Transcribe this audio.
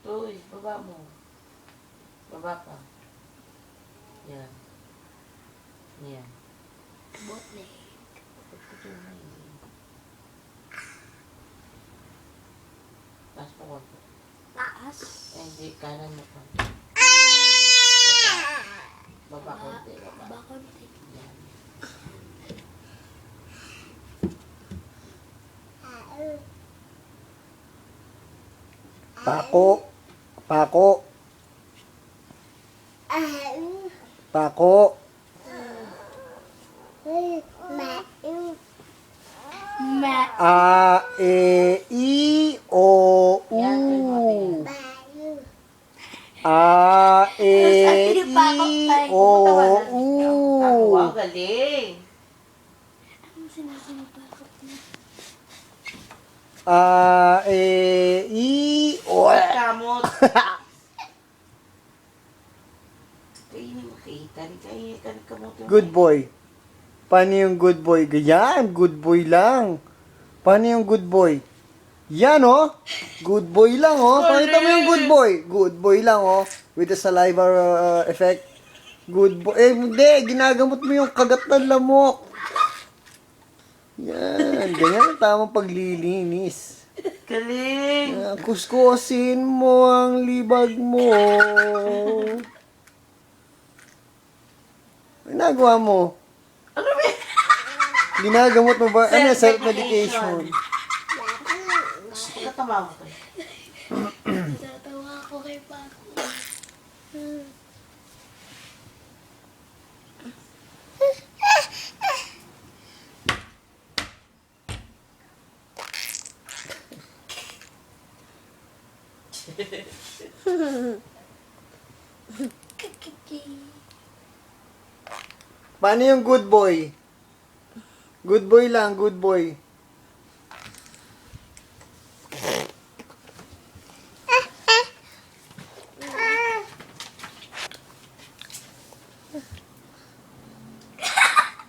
Uy, baba mo. Baba pa. Yan. Yan. Bootleg. Pagputo na yun. Taas mo konti. Taas. Eh, hindi. Kanan mo pa. Baba konti. Baba. Baba konti. Yan. Pako. Pako. Pako. Ma. A, E, I, O, U. Yan, tuloy mo ate yan. A, E, I, O, U. Wow, galing. Ano sinasinipakot mo? A, E, I, O. Kamot. Kainin mo kita. Kainin ka ng kamot. Good boy. Paano yung good boy? Ganyan, good boy lang. Paano yung good boy? Yan, oh. Good boy lang, oh. Pakita mo yung good boy. Good boy lang, oh. With the saliva effect. Good boy. Eh, hindi. Ginagamot mo yung kagat ng lamok. Yan. Ganyan ang tamang paglilinis. Galing. Kuskusin mo ang libag mo. Ginagawa mo? Ano ba? Ginagamot mo ba? Ano, self-medication? Pagkatama mo kayo. Natatawa ako kay Paco. Paano yung good boy? Good boy lang, good boy.